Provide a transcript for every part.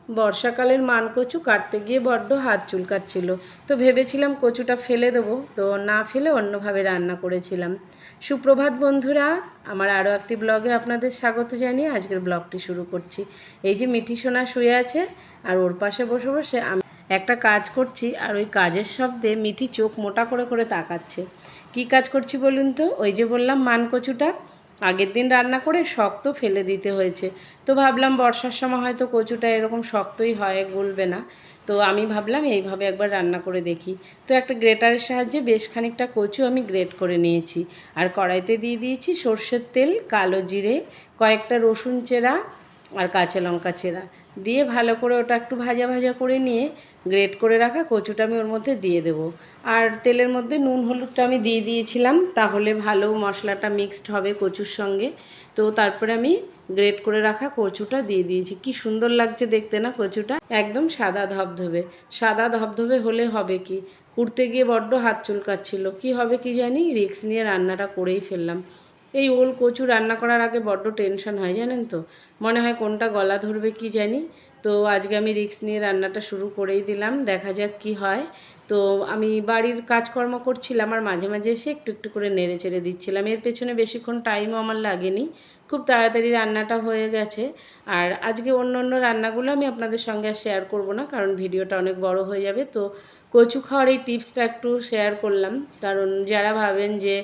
বর্ষাকালের মানকচু কাটতে গিয়ে বড্ড হাত চুলকাচ্ছিল, তো ভেবেছিলাম কচুটা ফেলে দেবো, তো না ফেলে অন্যভাবে রান্না করেছিলাম। সুপ্রভাত বন্ধুরা, আমার আরও একটি ব্লগে আপনাদের স্বাগত জানিয়ে আজকের ব্লগটি শুরু করছি। এই যে মিঠি সোনা শুয়ে আছে আর ওর পাশে বসে বসে আমি একটা কাজ করছি, আর ওই কাজের শব্দে মিঠি চোখ মোটা করে করে তাকাচ্ছে। কি কাজ করছি বলুন তো? ওই যে বললাম মানকচুটা আগের দিন রান্না করে শক্ত ফেলে দিতে হয়েছে, তো ভাবলাম বর্ষার সময় হয়তো কচুটা এরকম শক্তই হয়, গলবে না। তো আমি ভাবলাম এইভাবে একবার রান্না করে দেখি। তো একটা গ্রেটারের সাহায্যে বেশ খানিকটা কচু আমি গ্রেট করে নিয়েছি, আর কড়াইতে দিয়ে দিয়েছি সর্ষের তেল, কালো জিরে, কয়েকটা রসুন চেরা আর কাঁচা লঙ্কা চেরা দিয়ে ভালো করে ওটা একটু ভাজা ভাজা করে নিয়ে গ্রেট করে রাখা কচুটা আমি ওর মধ্যে দিয়ে দেব। আর তেলের মধ্যে নুন হলুদটা আমি দিয়ে দিয়েছিলাম, তাহলে ভালো মশলাটা মিক্সড হবে কচুর সঙ্গে। তো তারপরে আমি গ্রেট করে রাখা কচুটা দিয়ে দিয়েছি। কি সুন্দর লাগছে দেখতে না কচুটা, একদম সাদা ধবধবে। সাদা ধবধবে হলে হবে কি, কুড়তে গিয়ে বড্ড হাত চুলকাচ্ছিল, কি হবে কি জানি, রিস্ক নিয়ে রান্নাটা করেই ফেললাম। এই ওল কচু রান্না করার আগে বড্ড টেনশন হয় জানেন তো, মনে হয় কোনটা গলা ধরবে কি জানি। তো আজকে আমি রিস্ক নিয়ে রান্নাটা শুরু করেই দিলাম, দেখা যাক কি হয়। তো আমি বাড়ির কাজকর্ম করছিলাম আর মাঝে মাঝে এসে একটু একটু করে নেড়ে চেড়ে দিচ্ছিলাম, এর পেছনে বেশিক্ষণ টাইমও আমার লাগেনি, খুব তাড়াতাড়ি রান্নাটা হয়ে গেছে। আর আজকে অন্য অন্য রান্নাগুলো আমি আপনাদের সঙ্গে আর শেয়ার করব না, কারণ ভিডিওটা অনেক বড় হয়ে যাবে। তো কচু খাওয়ার এই টিপসটা একটু শেয়ার করলাম, কারণ যারা ভাবেন যে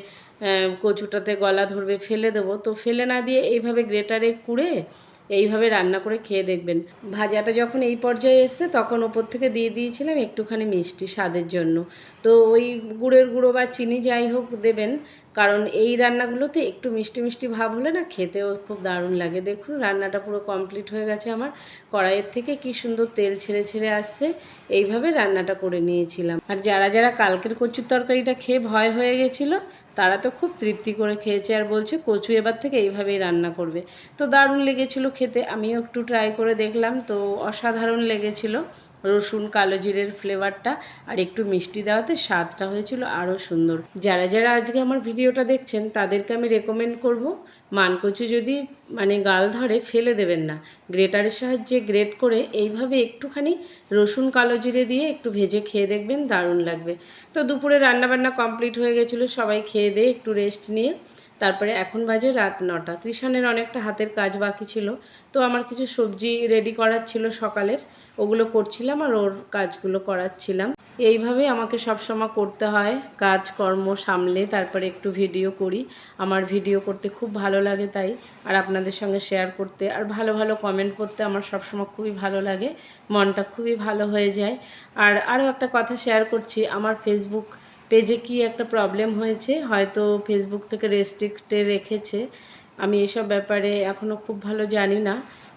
কচুটাতে গলা ধরবে ফেলে দেবো, তো ফেলে না দিয়ে এইভাবে গ্রেটারে কুড়ে এইভাবে রান্না করে খেয়ে দেখবেন। ভাজাটা যখন এই পর্যায়ে এসছে তখন ওপর থেকে দিয়ে দিয়েছিলাম একটুখানি মিষ্টি স্বাদের জন্য। তো ওই গুড়ের গুঁড়ো বা চিনি যাই হোক দেবেন, কারণ এই রান্নাগুলোতে একটু মিষ্টি মিষ্টি ভাব হলে না খেতেও খুব দারুণ লাগে। দেখুন রান্নাটা পুরো কমপ্লিট হয়ে গেছে আমার, কড়াইয়ের থেকে কি সুন্দর তেল ছেড়ে ছেড়ে আসছে। এইভাবে রান্নাটা করে নিয়েছিলাম। আর যারা যারা কালকের কচুর তরকারিটা খেয়ে ভয় হয়ে গেছিলো, তারা তো খুব তৃপ্তি করে খেয়েছে আর বলছে কচু এবার থেকে এইভাবেই রান্না করবে। তো দারুণ লেগেছিলো খেতে, আমিও একটু ট্রাই করে দেখলাম, তো অসাধারণ লেগেছিলো। রসুন কালো জিরের ফ্লেভারটা আর একটু মিষ্টি দেওয়াতে স্বাদটা হয়েছিল আরও সুন্দর। যারা যারা আজকে আমার ভিডিওটা দেখছেন তাদেরকে আমি রেকমেন্ড করব, মানকচু যদি গাল ধরে ফেলে দেবেন না, গ্রেটারের সাহায্যে গ্রেট করে এইভাবে একটুখানি রসুন কালো জিরে দিয়ে একটু ভেজে খেয়ে দেখবেন, দারুণ লাগবে। তো দুপুরে রান্নাবান্না কমপ্লিট হয়ে গেছিলো, সবাই খেয়ে দিয়ে একটু রেস্ট নিয়ে তারপরে এখন বাজে রাত 9টা। ত্রিশানের অনেকটা হাতের কাজ বাকি ছিল, তো আমার কিছু সবজি রেডি করার ছিল সকালের, ওগুলো করছিলাম আর ওর কাজগুলো করাচ্ছিলাম। এইভাবে আমাকে সবসময় করতে হয়, কাজকর্ম সামলে তারপরে একটু ভিডিও করি। আমার ভিডিও করতে খুব ভালো লাগে তাই, আর আপনাদের সঙ্গে শেয়ার করতে আর ভালো ভালো কমেন্ট করতে আমার সবসময় খুবই ভালো লাগে, মনটা খুবই ভালো হয়ে যায়। আর আরও একটা কথা শেয়ার করছি, আমার ফেসবুক পেজে কি একটা প্রবলেম হয়েছে, হয়তো ফেসবুক থেকে রেস্ট্রিক্টে রেখেছে, আমি এসব ব্যাপারে এখনও খুব ভালো জানি না।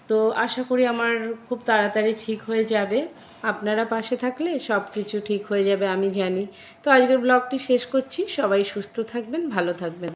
তো আশা করি আমার খুব তাড়াতাড়ি ঠিক হয়ে যাবে, আপনারা পাশে থাকলে সব কিছু ঠিক হয়ে যাবে আমি জানি। তো আজকের ব্লগটি শেষ করছি, সবাই সুস্থ থাকবেন, ভালো থাকবেন।